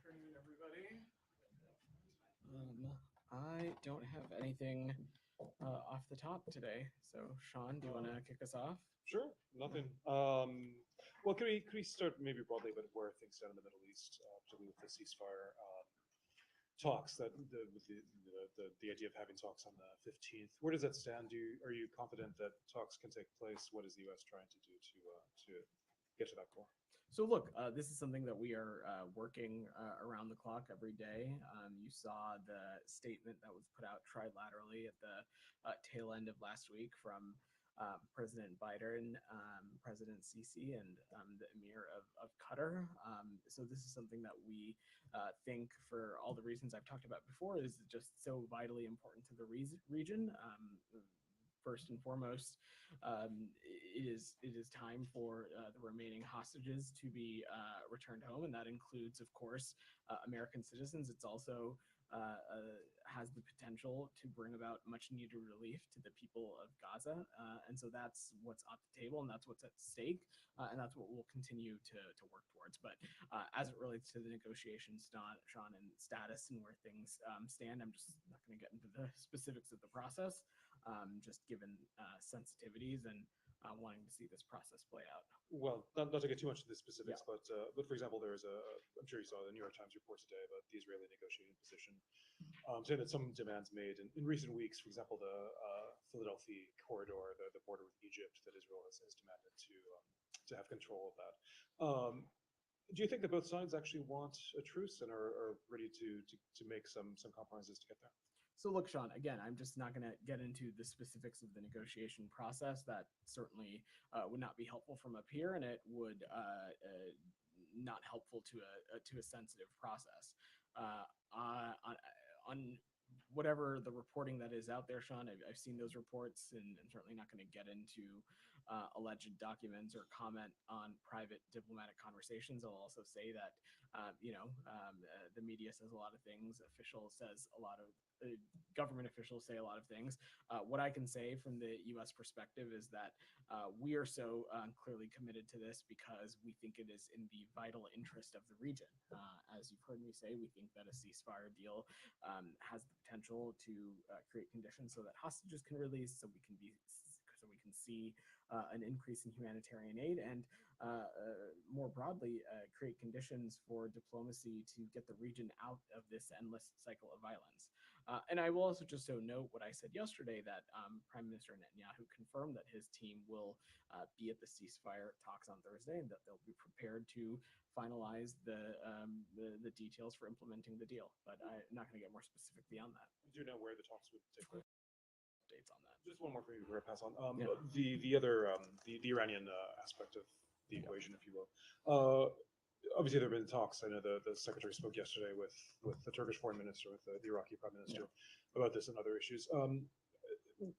afternoon, everybody. I don't have anything off the top today. So, Sean, do you want to kick us off? Sure, nothing. Well, can we start maybe broadly about where things stand in the Middle East, particularly with the ceasefire talks that the idea of having talks on the 15th. Where does that stand? Are you confident that talks can take place? What is the U.S. trying to do to get to that goal? So, look, this is something that we are working around the clock every day. You saw the statement that was put out trilaterally at the tail end of last week from President Biden, President Sisi, and the Emir of Qatar. So this is something that we think, for all the reasons I've talked about before, is just so vitally important to the region. First and foremost, it is time for the remaining hostages to be returned home, and that includes, of course, American citizens. It's also has the potential to bring about much needed relief to the people of Gaza, and so that's what's on the table, and that's what's at stake, and that's what we'll continue to work towards. But as it relates to the negotiations, Sean, and status and where things stand, I'm just not going to get into the specifics of the process, just given sensitivities and wanting to see this process play out. Well, not to get too much into the specifics, but for example, there is I'm sure you saw the New York Times report today about the Israeli negotiating position, saying that some demands made in recent weeks, for example, the Philadelphia corridor, the border with Egypt, that Israel has demanded to have control of that. Do you think that both sides actually want a truce and are ready to make some compromises to get there? So look, Sean, again, I'm just not going to get into the specifics of the negotiation process. That certainly would not be helpful from up here, and it would not helpful to a sensitive process. On whatever the reporting that is out there, Sean, I've seen those reports, and I'm certainly not going to get into alleged documents or comment on private diplomatic conversations. I'll also say that, the media says a lot of things, government officials say a lot of things. What I can say from the U.S. perspective is that we are so clearly committed to this because we think it is in the vital interest of the region. As you've heard me say, we think that a ceasefire deal has the potential to create conditions so that hostages can release, so we can see an increase in humanitarian aid, and more broadly, create conditions for diplomacy to get the region out of this endless cycle of violence. And I will also just note what I said yesterday, that Prime Minister Netanyahu confirmed that his team will be at the ceasefire talks on Thursday, and that they'll be prepared to finalize the details for implementing the deal. But I'm not going to get more specific beyond that. Do you know where the talks would take place? Updates on that. Just one more for you before I pass on. Yeah. The other the Iranian aspect of the equation, if you will. Obviously, there have been talks. I know the secretary spoke yesterday with the Turkish foreign minister, with the Iraqi prime minister, about this and other issues.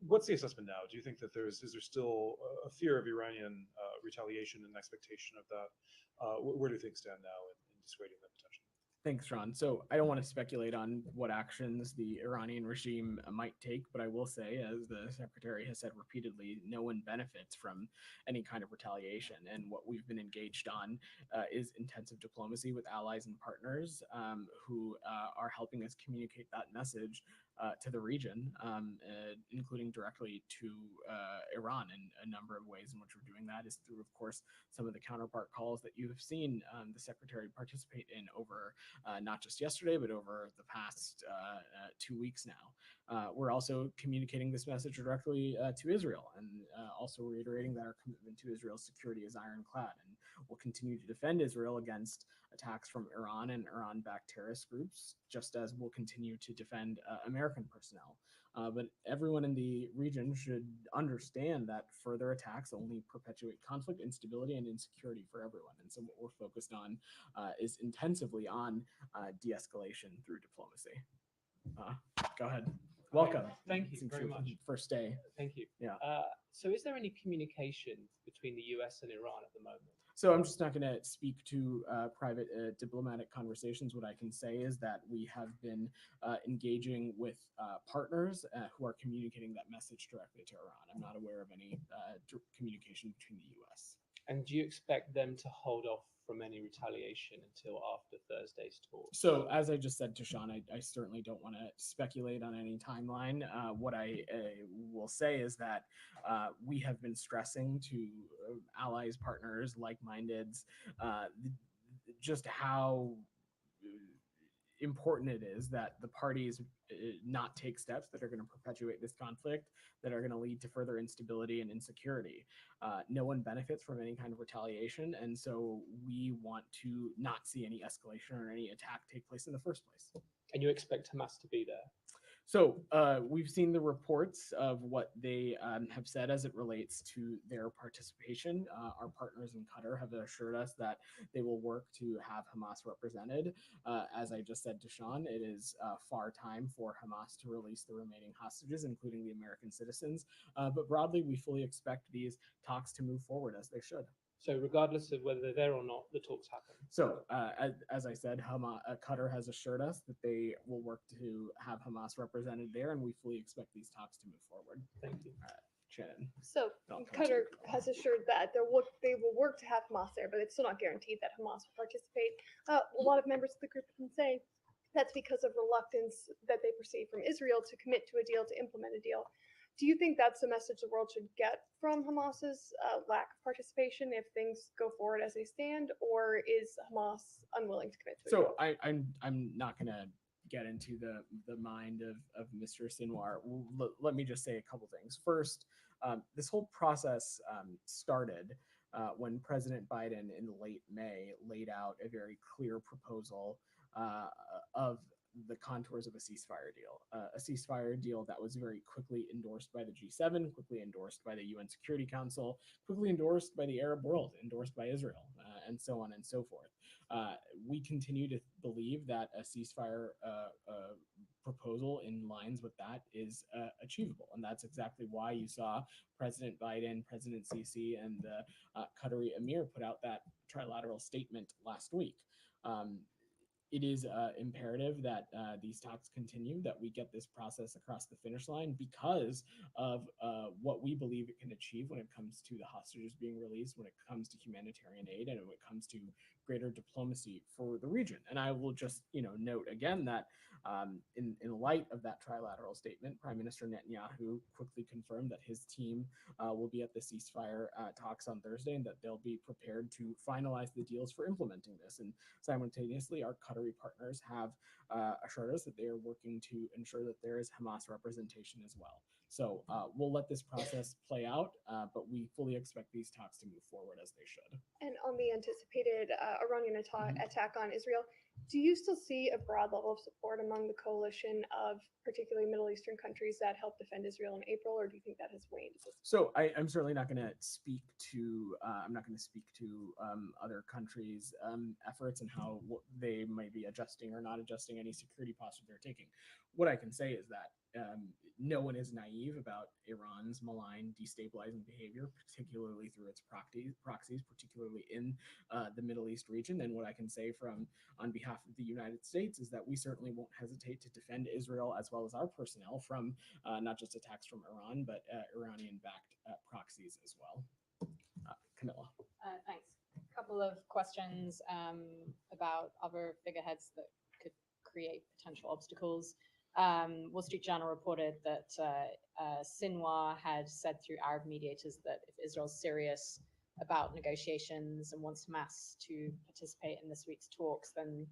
What's the assessment now? Do you think that is there still a fear of Iranian retaliation and expectation of that? Where do things stand now in dissuading them potentially? Thanks, Ron. So I don't want to speculate on what actions the Iranian regime might take, but I will say, as the secretary has said repeatedly, no one benefits from any kind of retaliation. And what we've been engaged on is intensive diplomacy with allies and partners who are helping us communicate that message to the region, including directly to Iran. And a number of ways in which we're doing that is through, of course, some of the counterpart calls that you have seen the secretary participate in over not just yesterday, but over the past 2 weeks now. We're also communicating this message directly to Israel, and also reiterating that our commitment to Israel's security is ironclad, and we'll continue to defend Israel against attacks from Iran and Iran-backed terrorist groups, just as we'll continue to defend American personnel. But everyone in the region should understand that further attacks only perpetuate conflict, instability, and insecurity for everyone. And so what we're focused on is intensively on de-escalation through diplomacy. Go ahead. Welcome. Thank you very much. First day. Thank you. Yeah. So is there any communication between the US and Iran at the moment? So I'm just not going to speak to private diplomatic conversations. What I can say is that we have been engaging with partners who are communicating that message directly to Iran. I'm not aware of any communication between the US. And do you expect them to hold off from any retaliation until after Thursday's talks? So, as I just said to Sean, I certainly don't want to speculate on any timeline. What I will say is that we have been stressing to allies, partners, like-mindeds, just how important it is that the parties not take steps that are going to perpetuate this conflict, that are going to lead to further instability and insecurity. No one benefits from any kind of retaliation, and so we want to not see any escalation or any attack take place in the first place. And you expect Hamas to be there? So we've seen the reports of what they have said as it relates to their participation. Our partners in Qatar have assured us that they will work to have Hamas represented. As I just said to Sean, it is far time for Hamas to release the remaining hostages, including the American citizens. But broadly, we fully expect these talks to move forward as they should. So regardless of whether they're there or not, the talks happen. So, as I said, Qatar has assured us that they will work to have Hamas represented there, and we fully expect these talks to move forward. Thank you. Shannon. So Qatar has assured that they will work to have Hamas there, but it's still not guaranteed that Hamas will participate. A lot of members of the group have been saying that's because of reluctance that they perceive from Israel to commit to a deal, to implement a deal. Do you think that's the message the world should get from Hamas's lack of participation if things go forward as they stand, or is Hamas unwilling to commit to a deal? So I'm not going to get into the mind of Mr. Sinwar. Let me just say a couple things. First, this whole process started when President Biden in late May laid out a very clear proposal of the contours of a ceasefire deal that was very quickly endorsed by the G7, quickly endorsed by the UN Security Council, quickly endorsed by the Arab world, endorsed by Israel, and so on and so forth. We continue to believe that a ceasefire proposal in lines with that is achievable, and that's exactly why you saw President Biden, President Sisi, and the Qatari Emir put out that trilateral statement last week. It is imperative that these talks continue, that we get this process across the finish line because of what we believe it can achieve when it comes to the hostages being released, when it comes to humanitarian aid, and when it comes to greater diplomacy for the region. And I will just, note again that in light of that trilateral statement, Prime Minister Netanyahu quickly confirmed that his team will be at the ceasefire talks on Thursday, and that they'll be prepared to finalize the deals for implementing this. And simultaneously, our Qatari partners have assured us that they are working to ensure that there is Hamas representation as well. So we'll let this process play out, but we fully expect these talks to move forward as they should. And on the anticipated Iranian attack on Israel, do you still see a broad level of support among the coalition of particularly Middle Eastern countries that helped defend Israel in April, or do you think that has waned? So I'm certainly not going to speak to other countries' efforts and how they might be adjusting or not adjusting any security posture they're taking. What I can say is that no one is naive about Iran's malign, destabilizing behavior, particularly through its proxies, particularly in the Middle East region. And what I can say on behalf of the United States is that we certainly won't hesitate to defend Israel as well as our personnel from not just attacks from Iran, but Iranian-backed proxies as well. Camilla. Thanks. A couple of questions about other figureheads that could create potential obstacles. Wall Street Journal reported that Sinwar had said through Arab mediators that if Israel's serious about negotiations and wants Hamas to participate in this week's talks, then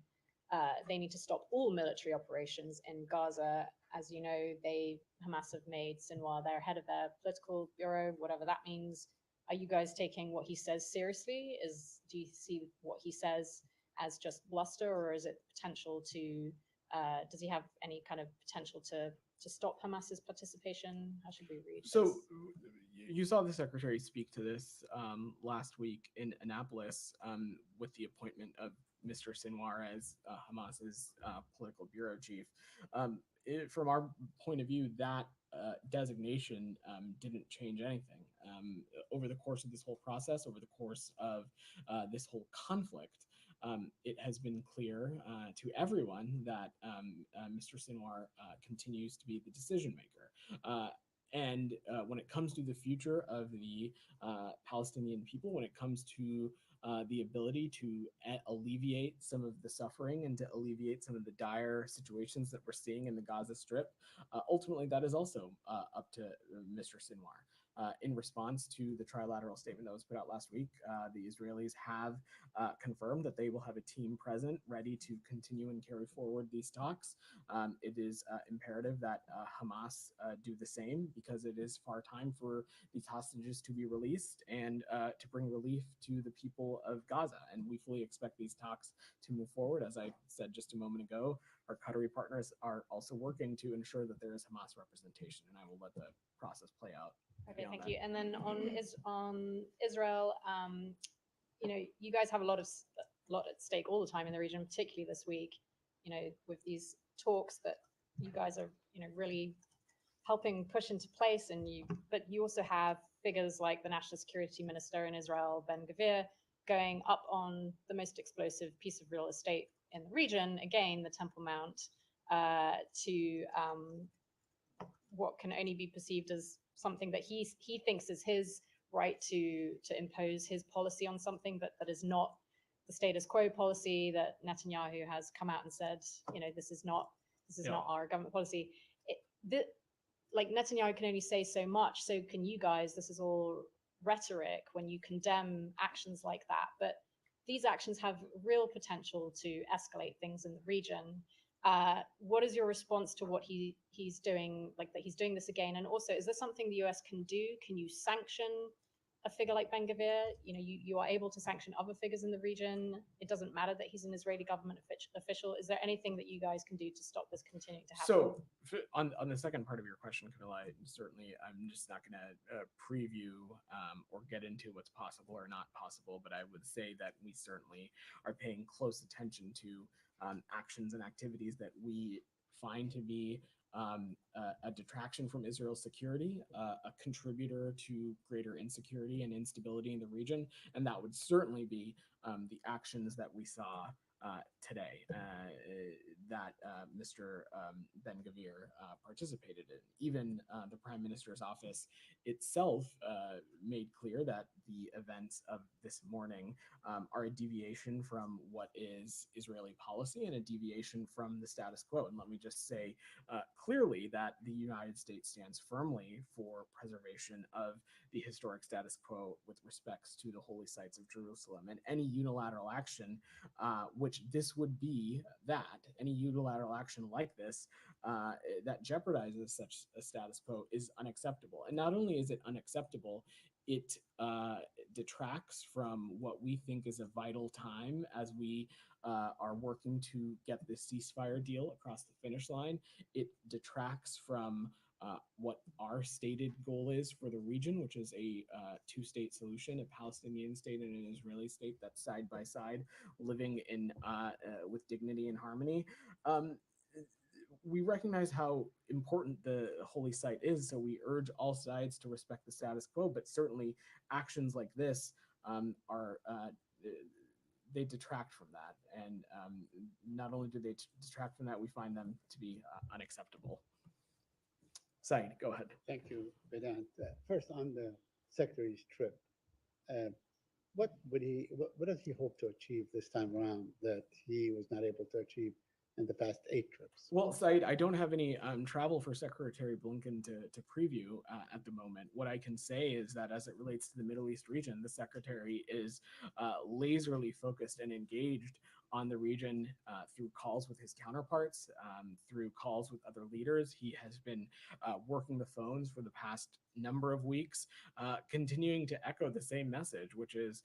they need to stop all military operations in Gaza. As you know, Hamas have made Sinwar their head of their political bureau, whatever that means. Are you guys taking what he says seriously? Do you see what he says as just bluster, or is it potential to? Does he have any kind of potential to stop Hamas's participation? How should we read this? So you saw the secretary speak to this last week in Annapolis with the appointment of Mr. Sinwar as Hamas's political bureau chief. From our point of view, that designation didn't change anything. Over the course of this whole process, over the course of this whole conflict, it has been clear to everyone that Mr. Sinwar continues to be the decision maker. And when it comes to the future of the Palestinian people, when it comes to the ability to alleviate some of the suffering and to alleviate some of the dire situations that we're seeing in the Gaza Strip, ultimately that is also up to Mr. Sinwar. In response to the trilateral statement that was put out last week, the Israelis have confirmed that they will have a team present ready to continue and carry forward these talks. It is imperative that Hamas do the same, because it is far time for these hostages to be released and to bring relief to the people of Gaza. And we fully expect these talks to move forward. As I said just a moment ago, our Qatari partners are also working to ensure that there is Hamas representation, and I will let the process play out. Okay, thank you. And then on Israel, you guys have a lot at stake all the time in the region, particularly this week. With these talks that you guys are, really helping push into place, but you also have figures like the National Security Minister in Israel, Ben-Gvir, going up on the most explosive piece of real estate in the region, again, the Temple Mount, to what can only be perceived as something that he thinks is his right to impose his policy on something, but that is not the status quo policy that Netanyahu has come out and said, this is not our government policy. Like Netanyahu can only say so much, so can you guys. This is all rhetoric when you condemn actions like that, but these actions have real potential to escalate things in the region. What is your response to what he's doing, like that he's doing this again? And also, is there something the US can do? Can you sanction a figure like Ben-Gvir? You are able to sanction other figures in the region. It doesn't matter that he's an Israeli government official. Is there anything that you guys can do to stop this continuing to happen? So on the second part of your question, Camilla, certainly I'm just not going to preview or get into what's possible or not possible, but I would say that we certainly are paying close attention to actions and activities that we find to be a detraction from Israel's security, a contributor to greater insecurity and instability in the region. And that would certainly be the actions that we saw today that Mr. Ben-Gvir participated in. Even the Prime Minister's office itself made clear that the events of this morning are a deviation from what is Israeli policy and a deviation from the status quo. And let me just say clearly that the United States stands firmly for preservation of the historic status quo with respects to the holy sites of Jerusalem. And any unilateral action, which this would be, any unilateral action like this that jeopardizes such a status quo is unacceptable. And not only is it unacceptable, it detracts from what we think is a vital time as we are working to get this ceasefire deal across the finish line. It detracts from what our stated goal is for the region, which is a two-state solution, a Palestinian state and an Israeli state that's side by side, living in with dignity and harmony. We recognize how important the holy site is, so we urge all sides to respect the status quo, but certainly actions like this they detract from that. And not only do they detract from that, we find them to be unacceptable. Said, go ahead. Thank you, Vedant. First, on the secretary's trip, what does he hope to achieve this time around that he was not able to achieve in the past 8 trips? Well, Said, I don't have any travel for Secretary Blinken to preview at the moment. What I can say is that as it relates to the Middle East region, the secretary is laserly focused and engaged on the region through calls with his counterparts, through calls with other leaders. He has been working the phones for the past number of weeks, continuing to echo the same message, which is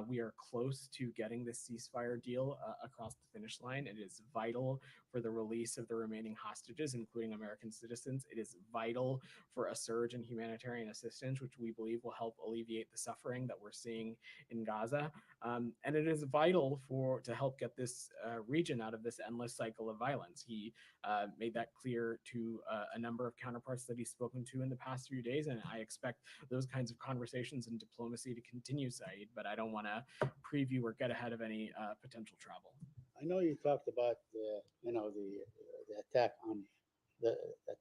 we are close to getting this ceasefire deal across the finish line. It is vital for the release of the remaining hostages, including American citizens. It is vital for a surge in humanitarian assistance, which we believe will help alleviate the suffering that we're seeing in Gaza. And it is vital to help get this region out of this endless cycle of violence. He made that clear to a number of counterparts that he's spoken to in the past few days, and I expect those kinds of conversations and diplomacy to continue, Said, but I don't want to preview or get ahead of any potential travel. I know you talked about the attack on the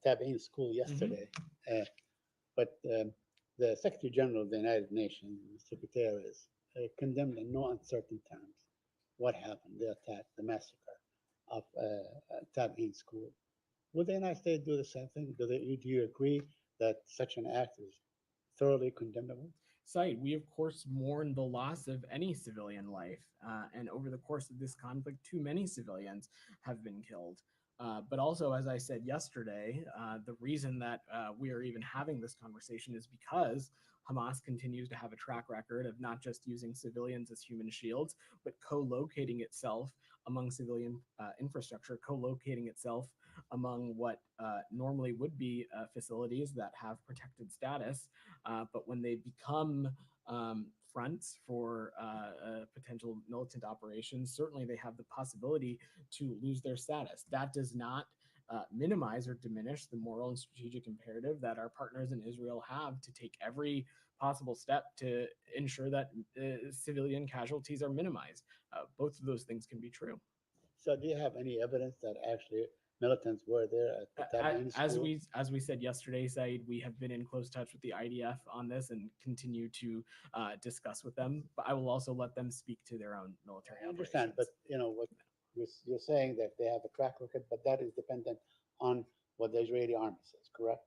Tabein school yesterday. but the Secretary General of the United Nations, Mr. Guterres, condemned in no uncertain terms what happened, the attack, the massacre of Tabi'in school. Would the United States do the same thing? Do you agree that such an act is thoroughly condemnable? Site, we of course mourn the loss of any civilian life, and over the course of this conflict, too many civilians have been killed. But also, as I said yesterday, the reason that we are even having this conversation is because Hamas continues to have a track record of not just using civilians as human shields, but co-locating itself among civilian infrastructure, co-locating itself among what normally would be facilities that have protected status, but when they become fronts for potential militant operations, certainly they have the possibility to lose their status. That does not minimize or diminish the moral and strategic imperative that our partners in Israel have to take every possible step to ensure that civilian casualties are minimized. Both of those things can be true. So, do you have any evidence that actually militants were there at the Tabi'in school? As we said yesterday, Said, we have been in close touch with the IDF on this and continue to discuss with them. But I will also let them speak to their own military I understand, but operations. what you're saying that they have a track record, but that is dependent on what the Israeli army says, correct?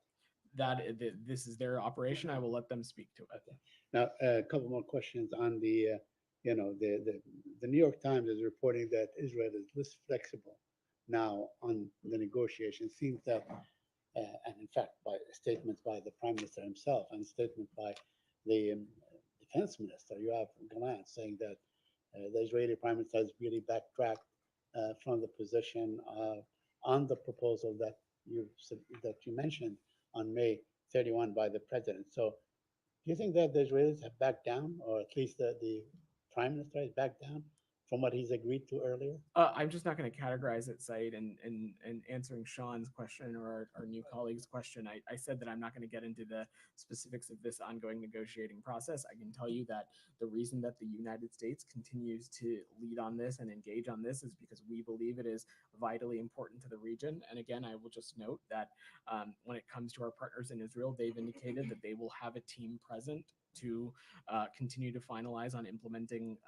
This is their operation. I will let them speak to it. Okay. Now, a couple more questions on the, the New York Times is reporting that Israel is less flexible now on the negotiations. Seems that, and in fact, by statements by the Prime Minister himself and statement by the Defense Minister, you have Gallant saying that the Israeli Prime Minister has really backtracked from the position on the proposal that you mentioned on May 31 by the president. So, do you think that the Israelis have backed down, or at least the Prime Minister has backed down from what he's agreed to earlier? I'm just not going to categorize it, Said, and answering Sean's question or our new colleague's question. I said that I'm not going to get into the specifics of this ongoing negotiating process. I can tell you that the reason that the United States continues to lead on this and engage on this is because we believe it is vitally important to the region. And again, I will just note that when it comes to our partners in Israel, they've indicated that they will have a team present to continue to finalize on implementing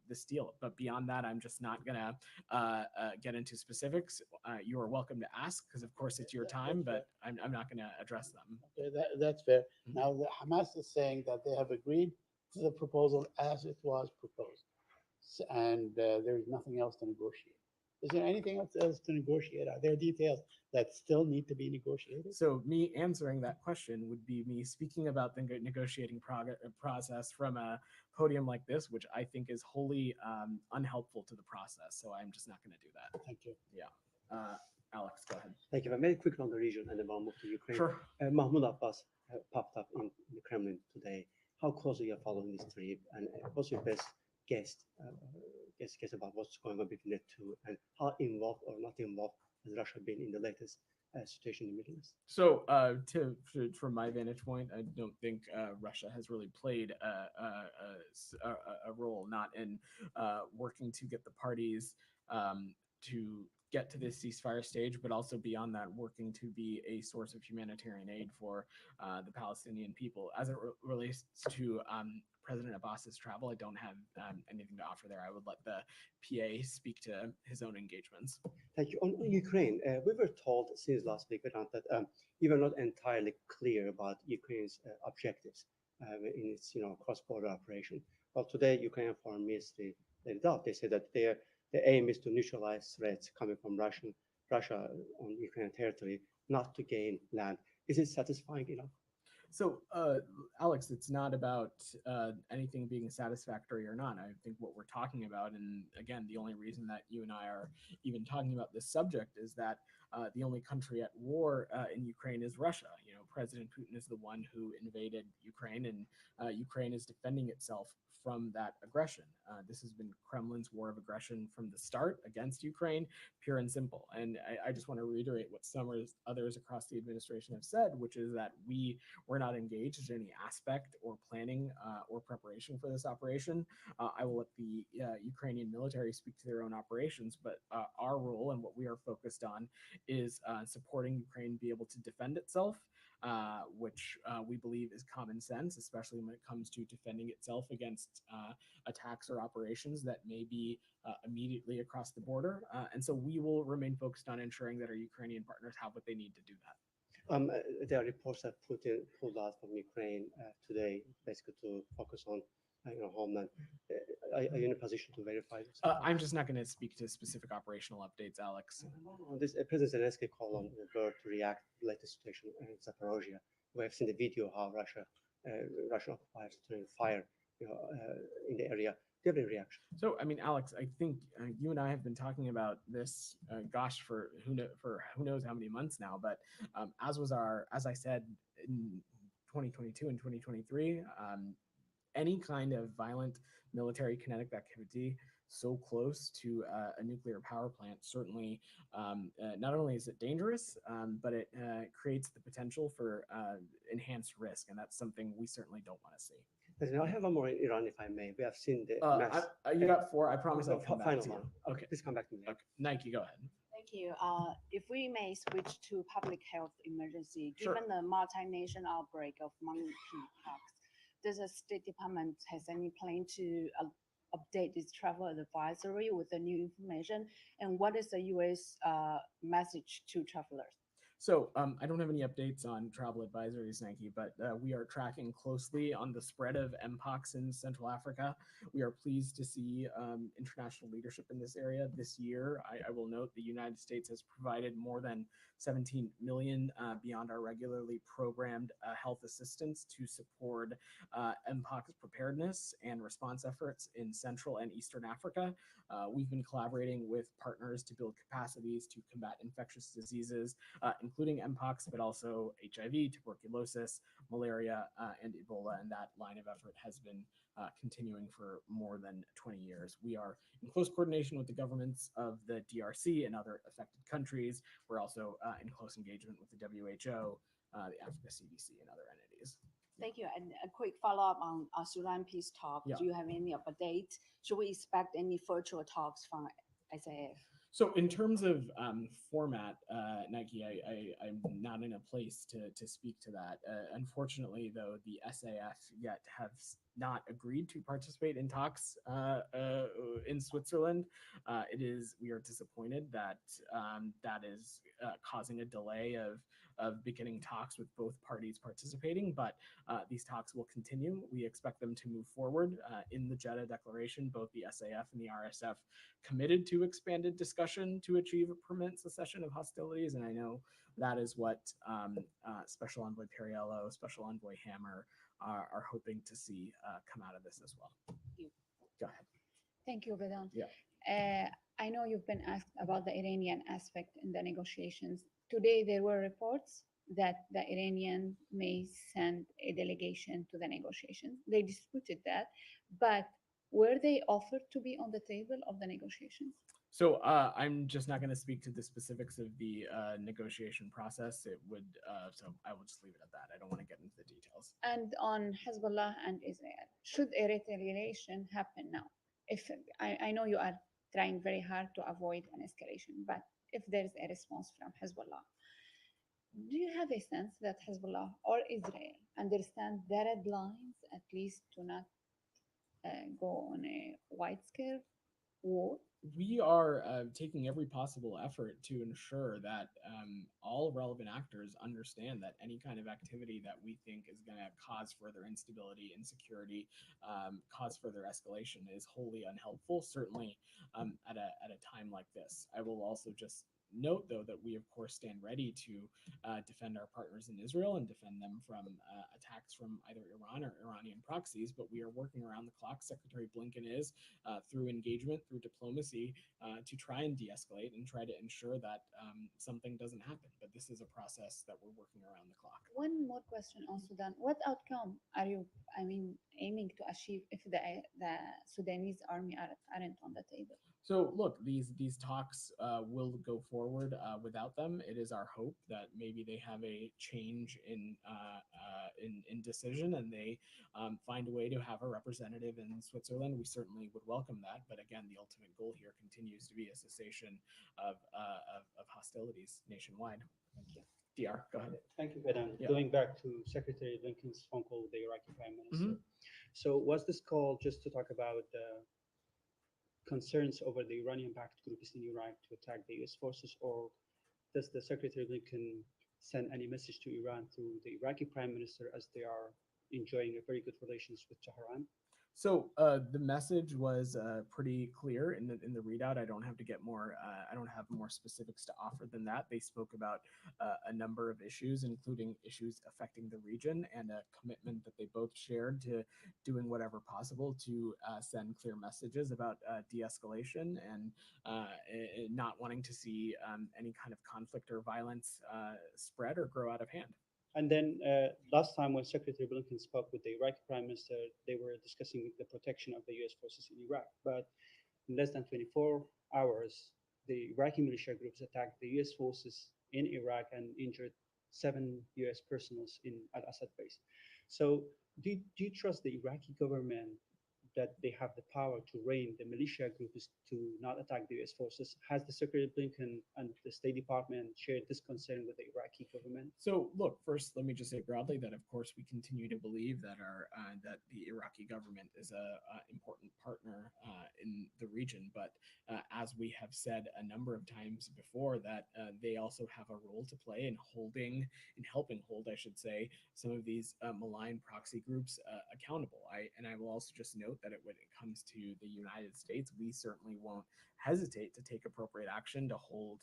this deal. But beyond that, I'm just not going to get into specifics. You are welcome to ask because, of course, it's your time, but I'm not going to address them. Okay, that's fair. Now, the Hamas is saying that they have agreed to the proposal as it was proposed, and there is nothing else to negotiate. Is there anything else to negotiate? Are there details that still need to be negotiated? So me answering that question would be me speaking about the negotiating process from a podium like this, which I think is wholly unhelpful to the process. So I'm just not going to do that. Thank you. Yeah. Alex, go ahead. Thank you. Very quickly on the region, and then we'll move to Ukraine. Sure. Mahmoud Abbas popped up in the Kremlin today. How closely are you following this trip, and what's your best guess about what's going on between the two, and how involved or not involved has Russia been in the latest situation in the Middle East? So, from my vantage point, I don't think Russia has really played a role, not in working to get the parties to get to this ceasefire stage, but also beyond that, working to be a source of humanitarian aid for the Palestinian people. As it relates to President Abbas's travel, I don't have anything to offer there. I would let the PA speak to his own engagements. Thank you. On Ukraine, we were told since last week, Vedant, that you were not entirely clear about Ukraine's objectives in its cross-border operation. Well, today, Ukrainian Foreign Ministry laid it out. They said that the aim is to neutralize threats coming from Russia on Ukrainian territory, not to gain land. Is it satisfying enough? So, Alex, it's not about anything being satisfactory or not. I think what we're talking about, and again, the only reason that you and I are even talking about this subject is that the only country at war in Ukraine is Russia. You know, President Putin is the one who invaded Ukraine, and Ukraine is defending itself from that aggression. This has been Kremlin's war of aggression from the start against Ukraine, pure and simple. And I just want to reiterate what some others across the administration have said, which is that we're not engaged in any aspect or planning or preparation for this operation. I will let the Ukrainian military speak to their own operations, but our role and what we are focused on is supporting Ukraine be able to defend itself which we believe is common sense, especially when it comes to defending itself against attacks or operations that may be immediately across the border. And so we will remain focused on ensuring that our Ukrainian partners have what they need to do that. There are reports that Putin pulled out from Ukraine today, basically to focus on homeland. Are you in a position to verify this? I'm just not going to speak to specific operational updates, Alex. On this, President Zelensky called on the bird to react to the latest situation in Zaporozhye. We have seen the video how Russian occupiers turning fire in the area. Do you have any reaction? So, I mean, Alex, I think you and I have been talking about this, for who knows how many months now. But as I said in 2022 and 2023, any kind of violent military kinetic activity so close to a nuclear power plant certainly not only is it dangerous, but it creates the potential for enhanced risk, and that's something we certainly don't want to see. I have one more in Iran, if I may. We have seen the you got four. I promise I'll come back final to you. one. Okay. Please come back to me. Okay. Nike, go ahead. Thank you. If we may switch to public health emergency, Sure. given the multinational outbreak of monkeypox, does the State Department has any plan to update its travel advisory with the new information? And what is the U.S. Message to travelers? So I don't have any updates on travel advisories, Nike, but we are tracking closely on the spread of Mpox in Central Africa. We are pleased to see international leadership in this area this year. I will note the United States has provided more than 17 million beyond our regularly programmed health assistance to support Mpox preparedness and response efforts in Central and Eastern Africa. We've been collaborating with partners to build capacities to combat infectious diseases, including Mpox, but also HIV, tuberculosis, malaria, and Ebola. And that line of effort has been continuing for more than 20 years. We are in close coordination with the governments of the DRC and other affected countries. We're also in close engagement with the WHO, the Africa CDC, and other entities. Thank you. And a quick follow-up on Sudan peace talk. Yeah. Do you have any update? Should we expect any virtual talks from SAF? So in terms of format, Nike, I'm not in a place to speak to that. Unfortunately, though, the SAF yet have not agreed to participate in talks in Switzerland. We are disappointed that that is causing a delay of beginning talks with both parties participating, but these talks will continue. We expect them to move forward. In the Jeddah Declaration, both the SAF and the RSF committed to expanded discussion to achieve a permanent cessation of hostilities, and I know that is what Special Envoy Perriello, Special Envoy Hammer are hoping to see come out of this as well. Thank you. Go ahead. Thank you, Vedant. Yeah. I know you've been asked about the Iranian aspect in the negotiations. Today, there were reports that the Iranian may send a delegation to the negotiations. They disputed that, but were they offered to be on the table of the negotiations? So I'm just not going to speak to the specifics of the negotiation process. It would, so I will just leave it at that. I don't want to get into the details. And on Hezbollah and Israel, should a retaliation happen now? If I know you are trying very hard to avoid an escalation, but if there is a response from Hezbollah, do you have a sense that Hezbollah or Israel understand the red lines, at least to not go on a wide-scale war? We are taking every possible effort to ensure that all relevant actors understand that any kind of activity that we think is going to cause further instability, insecurity, cause further escalation is wholly unhelpful, certainly at a time like this. I will also just note, though, that we, of course, stand ready to defend our partners in Israel and defend them from attacks from either Iran or Iranian proxies, but we are working around the clock. Secretary Blinken is, through engagement, through diplomacy, to try and de-escalate and try to ensure that something doesn't happen. But this is a process that we're working around the clock. One more question on Sudan. What outcome are you, aiming to achieve if the Sudanese army aren't on the table? So look, these talks will go forward without them. It is our hope that maybe they have a change in decision and they find a way to have a representative in Switzerland. We certainly would welcome that. But again, the ultimate goal here continues to be a cessation of hostilities nationwide. Thank you. DR, go ahead. Thank you, Vedant. Yeah. Going back to Secretary Blinken's phone call with the Iraqi Prime Minister. So was this call just to talk about concerns over the Iranian-backed groups in Iraq to attack the U.S. forces, or does the Secretary Blinken send any message to Iran through the Iraqi Prime Minister as they are enjoying a very good relations with Tehran? So the message was pretty clear in the readout. I don't have to get more. I don't have more specifics to offer than that. They spoke about a number of issues, including issues affecting the region, and a commitment that they both shared to doing whatever possible to send clear messages about de-escalation and not wanting to see any kind of conflict or violence spread or grow out of hand. And then last time when Secretary Blinken spoke with the Iraqi Prime Minister, they were discussing the protection of the U.S. forces in Iraq. But in less than 24 hours, the Iraqi militia groups attacked the U.S. forces in Iraq and injured 7 U.S. personnel in Al-Assad base. So do you trust the Iraqi government that they have the power to rein the militia groups to not attack the U.S. forces? Has the Secretary Blinken and the State Department shared this concern with the Iraqi government? So, look, first, let me just say broadly that, of course, we continue to believe that that the Iraqi government is a important partner in the region. But as we have said a number of times before, that they also have a role to play in helping hold, I should say, some of these malign proxy groups accountable. I will also just note that when it comes to the United States, we certainly won't hesitate to take appropriate action to hold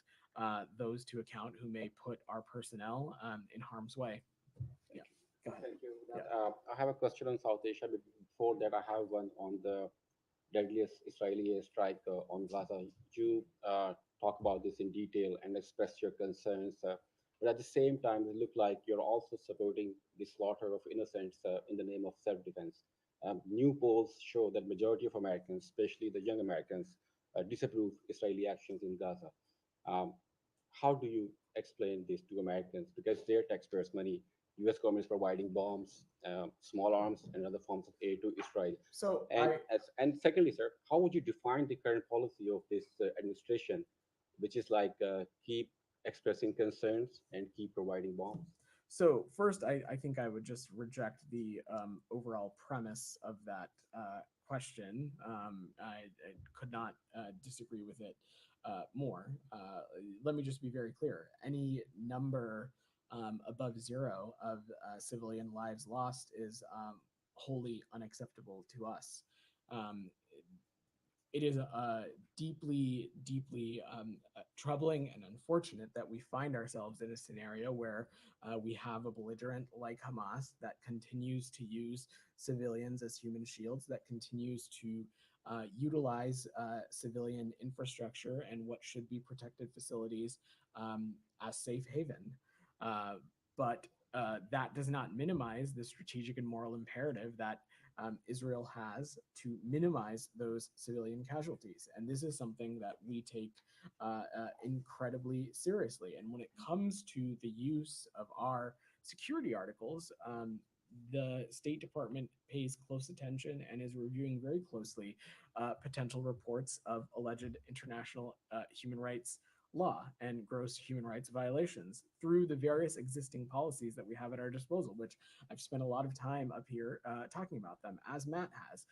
those to account who may put our personnel in harm's way. Yeah, go ahead. Thank you. Yeah. I have a question on South Asia, but before that, I have one on the deadliest Israeli airstrike on Gaza. You talk about this in detail and express your concerns, but at the same time, it looked like you're also supporting the slaughter of innocents in the name of self-defense. New polls show that majority of Americans, especially the young Americans, disapprove Israeli actions in Gaza. How do you explain this to Americans? Because their taxpayers' money, U.S. government is providing bombs, small arms, and other forms of aid to Israel. So, And secondly, sir, how would you define the current policy of this administration, which is like keep expressing concerns and keep providing bombs? So first, I think I would just reject the overall premise of that question. I could not disagree with it more. Let me just be very clear. Any number above 0 of civilian lives lost is wholly unacceptable to us. It is deeply, deeply troubling and unfortunate that we find ourselves in a scenario where we have a belligerent like Hamas that continues to use civilians as human shields, that continues to utilize civilian infrastructure and what should be protected facilities as safe haven. But that does not minimize the strategic and moral imperative that Israel has to minimize those civilian casualties. And this is something that we take incredibly seriously. And when it comes to the use of our security articles, the State Department pays close attention and is reviewing very closely potential reports of alleged international human rights law and gross human rights violations through the various existing policies that we have at our disposal, which I've spent a lot of time up here talking about them, as Matt has.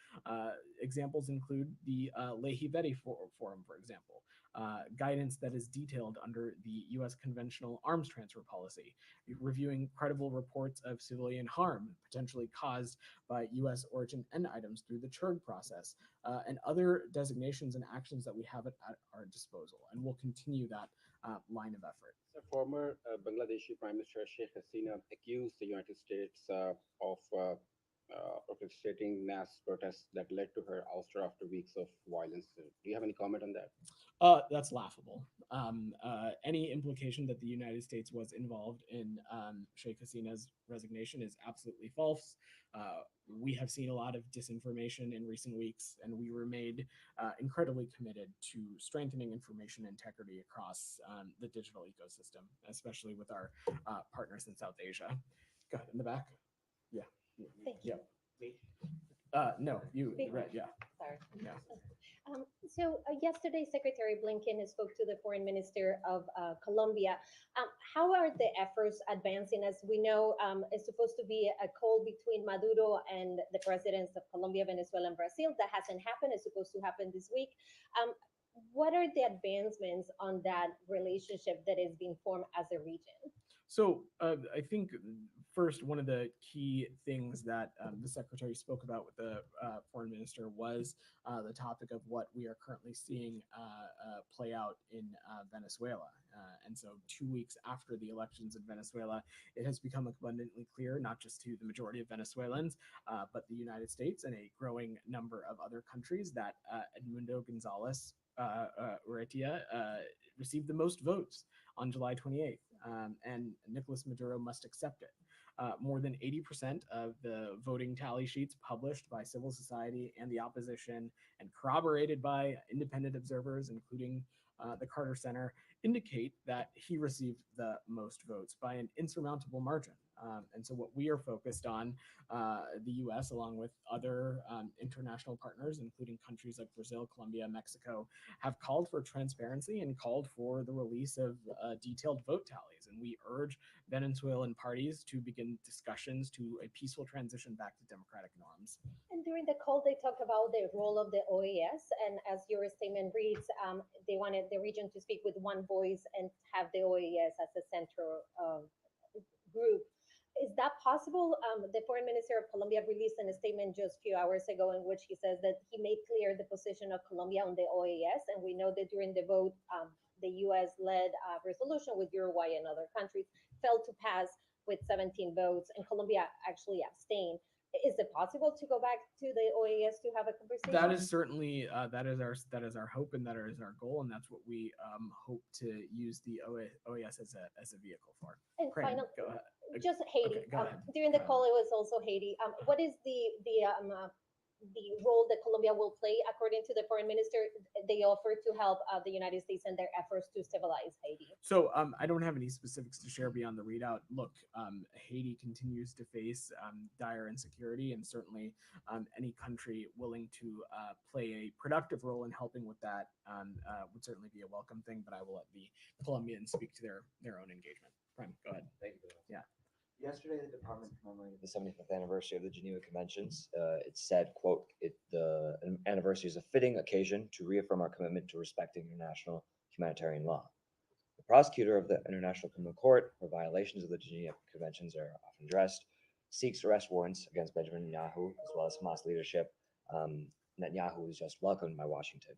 Examples include the Lehi Veti Forum, for example, guidance that is detailed under the U.S. conventional arms transfer policy, reviewing credible reports of civilian harm potentially caused by U.S. origin end items through the CHURG process, and other designations and actions that we have at our disposal. And we'll continue that line of effort. The former Bangladeshi Prime Minister Sheikh Hasina accused the United States of orchestrating mass protests that led to her ouster after weeks of violence. Do you have any comment on that? That's laughable. Any implication that the United States was involved in Sheikh Hasina's resignation is absolutely false. We have seen a lot of disinformation in recent weeks, and we remained incredibly committed to strengthening information integrity across the digital ecosystem, especially with our partners in South Asia. Go ahead, in the back. Yeah. Thank you. Yeah. No, you Speak. read, yeah. Sorry. Yeah. Yesterday, Secretary Blinken spoke to the foreign minister of Colombia. How are the efforts advancing? As we know, it's supposed to be a call between Maduro and the presidents of Colombia, Venezuela, and Brazil. That hasn't happened. It's supposed to happen this week. What are the advancements on that relationship that is being formed as a region? So I think first, one of the key things that the secretary spoke about with the foreign minister was the topic of what we are currently seeing play out in Venezuela. And so 2 weeks after the elections in Venezuela, it has become abundantly clear, not just to the majority of Venezuelans, but the United States and a growing number of other countries, that Edmundo Gonzalez Urrutia received the most votes on July 28th, and Nicolas Maduro must accept it. More than 80% of the voting tally sheets published by civil society and the opposition and corroborated by independent observers, including the Carter Center, indicate that he received the most votes by an insurmountable margin. And so what we are focused on, the US, along with other international partners, including countries like Brazil, Colombia, Mexico, have called for transparency and called for the release of detailed vote tallies. And we urge Venezuelan parties to begin discussions to a peaceful transition back to democratic norms. And during the call, they talked about the role of the OAS. And as your statement reads, they wanted the region to speak with one voice and have the OAS as a central group. Is that possible? The foreign minister of Colombia released a statement just a few hours ago in which he says that he made clear the position of Colombia on the OAS. And we know that during the vote, the US-led resolution with Uruguay and other countries failed to pass with 17 votes, and Colombia actually abstained. Is it possible to go back to the OAS to have a conversation? That is certainly that is our hope, and that is our goal, and that's what we hope to use the OAS as a vehicle for. And Crane, final, go ahead. just Haiti. Okay, go ahead. During the call, it was also Haiti. What is the role that Colombia will play, according to the foreign minister? They offer to help the United States in their efforts to stabilize Haiti. So I don't have any specifics to share beyond the readout. Look, Haiti continues to face dire insecurity, and certainly any country willing to play a productive role in helping with that would certainly be a welcome thing. But I will let the Colombians speak to their own engagement. Prime, go ahead. Thank you. Yeah. Yesterday, the department commemorated the 75th anniversary of the Geneva Conventions. It said, quote, the anniversary is a fitting occasion to reaffirm our commitment to respecting international humanitarian law. The prosecutor of the International Criminal Court, for violations of the Geneva Conventions are often addressed, seeks arrest warrants against Benjamin Netanyahu, as well as Hamas leadership. Netanyahu was just welcomed by Washington.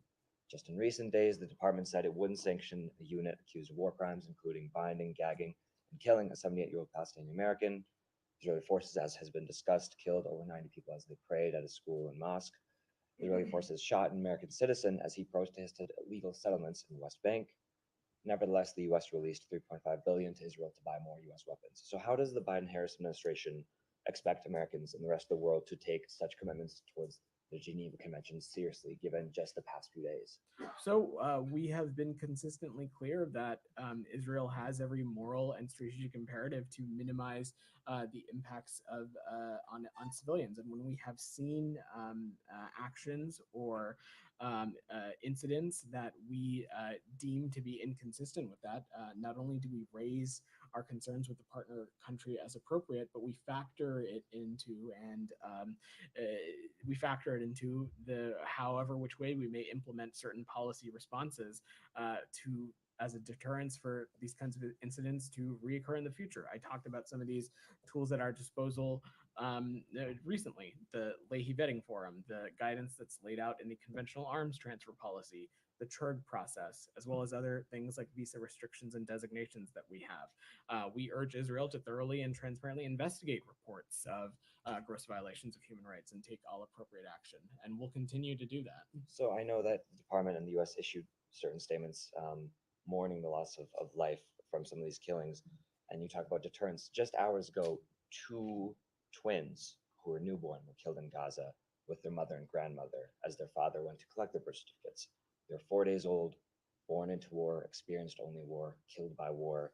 Just in recent days, the department said it wouldn't sanction a unit accused of war crimes, including binding, gagging, and killing a 78-year-old Palestinian American. Israeli forces, as has been discussed, killed over 90 people as they prayed at a school and mosque. Israeli forces shot an American citizen as he protested illegal settlements in the West Bank. Nevertheless, the U.S. released $3.5 billion to Israel to buy more U.S. weapons. So how does the Biden-Harris administration expect Americans and the rest of the world to take such commitments towards the Geneva Convention seriously, given just the past few days? So we have been consistently clear that Israel has every moral and strategic imperative to minimize the impacts of on civilians. And when we have seen actions or incidents that we deem to be inconsistent with that, not only do we raise our concerns with the partner country as appropriate, but we factor it into the however which way we may implement certain policy responses to as a deterrence for these kinds of incidents to reoccur in the future. I talked about some of these tools at our disposal recently, the Leahy Vetting Forum, the guidance that's laid out in the conventional arms transfer policy, the CHURG process, as well as other things like visa restrictions and designations that we have. We urge Israel to thoroughly and transparently investigate reports of gross violations of human rights and take all appropriate action, and we'll continue to do that. So I know that the department and the U.S. issued certain statements mourning the loss of life from some of these killings, and you talk about deterrence. Just hours ago, 2 twins who were newborn were killed in Gaza with their mother and grandmother as their father went to collect their birth certificates. They're 4 days old, born into war, experienced only war, killed by war.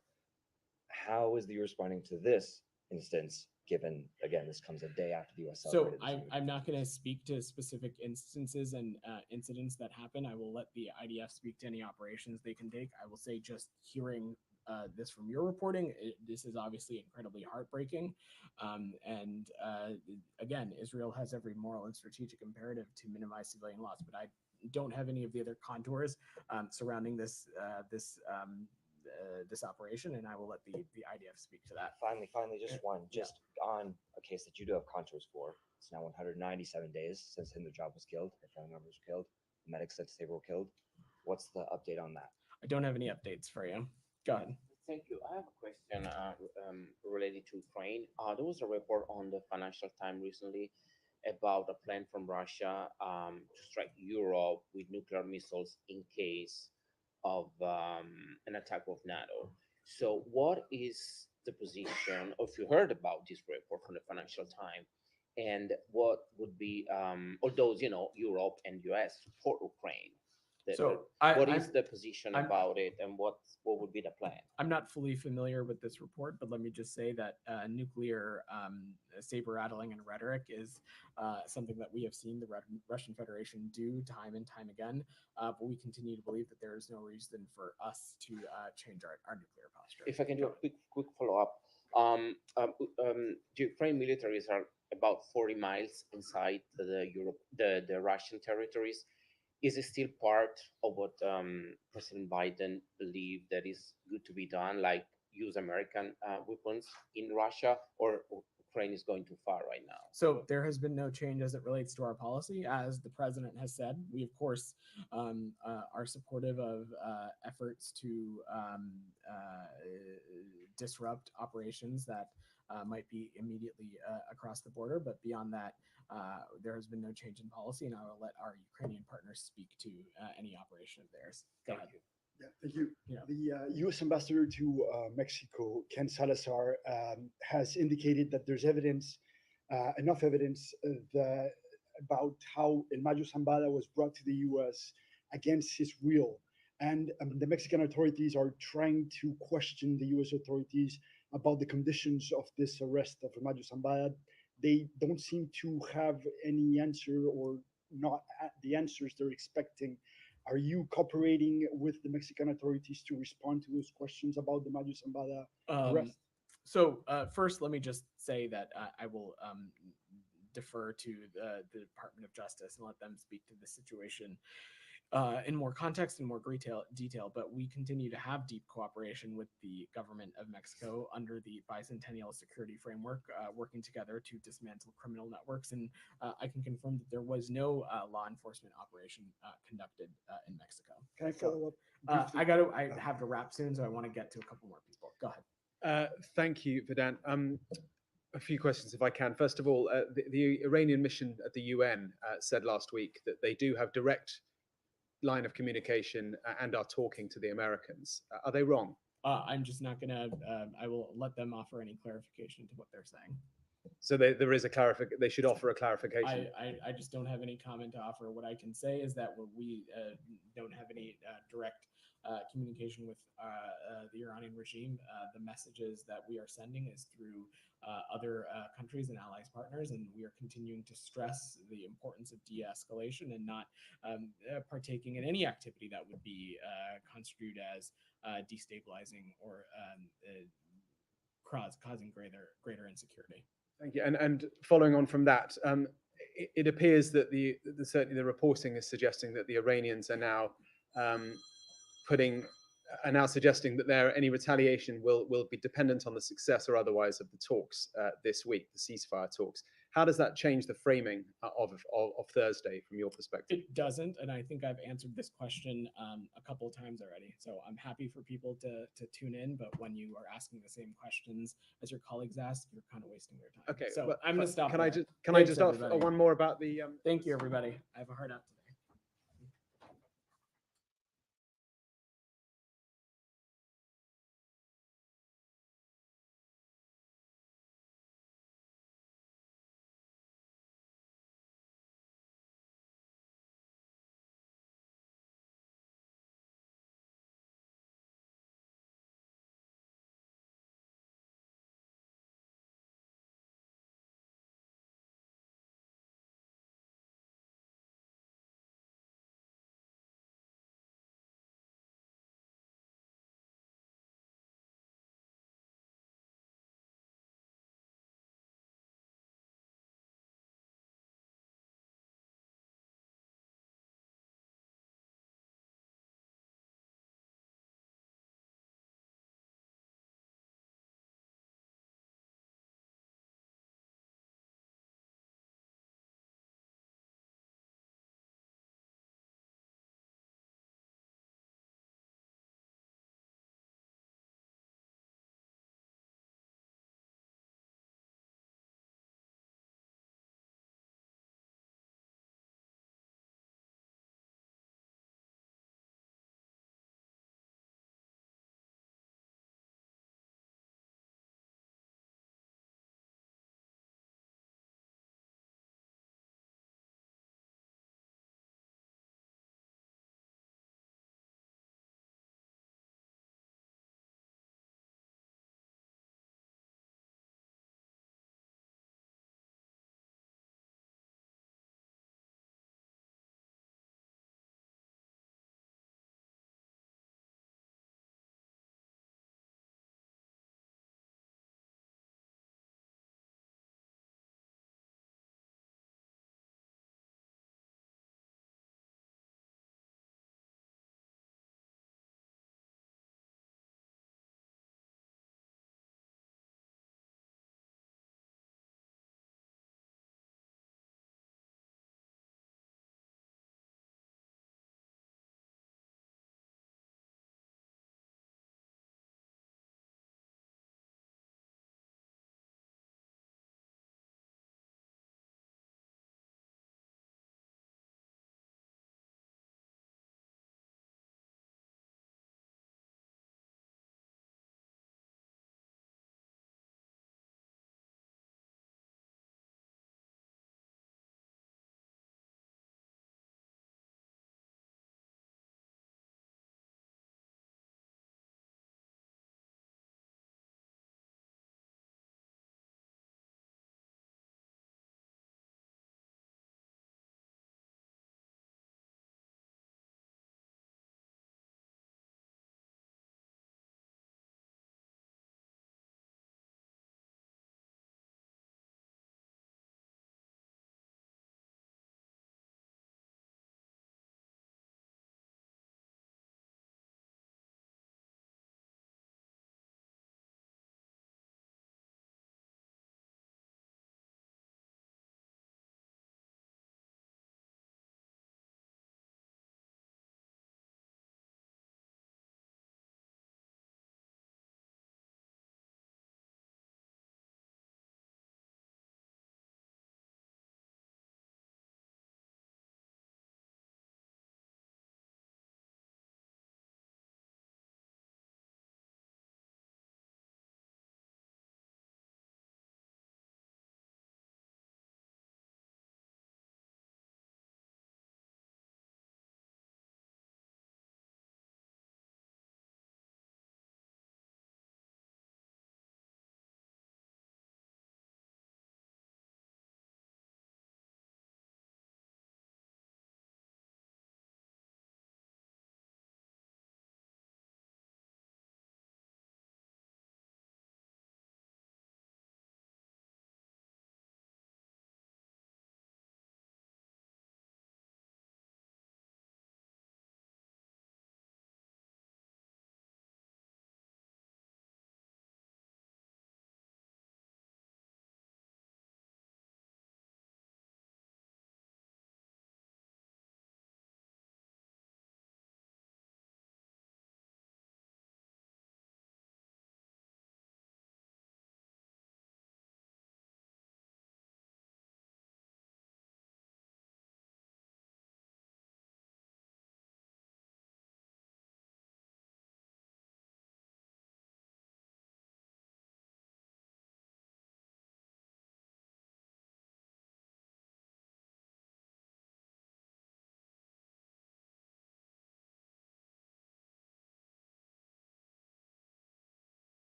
How is the U.S. responding to this instance given, again, this comes a day after the U.S. So celebrated this week? I'm not going to speak to specific instances and incidents that happen. I will let the IDF speak to any operations they can take. I will say, just hearing this from your reporting, this is obviously incredibly heartbreaking. And again, Israel has every moral and strategic imperative to minimize civilian loss, but I don't have any of the other contours surrounding this operation, and I will let the IDF speak to that. Finally, just one, just on a case that you do have contours for. It's now 197 days since Hindu was killed, her family members were killed, the medics that they were killed. What's the update on that? I don't have any updates for you. Go ahead. Thank you. I have a question related to Ukraine. There was a report on the Financial Times recently about a plan from Russia to strike Europe with nuclear missiles in case of an attack of NATO. So what is the position, or if you heard about this report from the Financial Times, and what would be, although, Europe and US support Ukraine, what is the position about it, and what would be the plan? I'm not fully familiar with this report, but let me just say that nuclear saber rattling and rhetoric is something that we have seen the Russian Federation do time and time again. But we continue to believe that there is no reason for us to change our nuclear posture. If I can do a quick follow-up. The Ukraine militaries are about 40 miles inside the Russian territories. Is it still part of what President Biden believed that is good to be done, like use American weapons in Russia, or Ukraine is going too far right now? So there has been no change as it relates to our policy. As the president has said, we of course are supportive of efforts to disrupt operations that might be immediately across the border. But beyond that, there has been no change in policy, and I will let our Ukrainian partners speak to any operation of theirs. Go ahead. Yeah, thank you. Yeah. The U.S. ambassador to Mexico, Ken Salazar, has indicated that there's evidence, enough evidence about how El Mayo Zambada was brought to the U.S. against his will. And the Mexican authorities are trying to question the U.S. authorities about the conditions of this arrest of El Mayo Zambada. They don't seem to have any answer, or not the answers they're expecting. Are you cooperating with the Mexican authorities to respond to those questions about the Mayo Zambada arrest? So first, let me just say that I will defer to the Department of Justice and let them speak to the situation in more context and more detail, but we continue to have deep cooperation with the government of Mexico under the bicentennial security framework, working together to dismantle criminal networks. And I can confirm that there was no law enforcement operation conducted in Mexico. Can I follow up? I have to wrap soon, so I want to get to a couple more people. Go ahead. Thank you, Vedant. A few questions, if I can. First of all, the Iranian mission at the UN said last week that they do have direct line of communication and are talking to the Americans. Are they wrong? I'm just not going to, I will let them offer any clarification to what they're saying. So there is a clarification, they should offer a clarification. I just don't have any comment to offer. What I can say is that we don't have any direct communication with the Iranian regime. The messages that we are sending is through other countries and allies partners, and we are continuing to stress the importance of de-escalation and not partaking in any activity that would be construed as destabilizing or causing greater insecurity. Thank you. And following on from that, it appears that certainly the reporting is suggesting that the Iranians are now suggesting that any retaliation will be dependent on the success or otherwise of the talks this week, the ceasefire talks. How does that change the framing of Thursday from your perspective? It doesn't, and I think I've answered this question a couple of times already. So I'm happy for people to tune in, but when you are asking the same questions as your colleagues ask, you're kind of wasting their time. Okay, so I'm going to stop. Can I just ask one more about the? Thank you, everybody. I have a hard out today.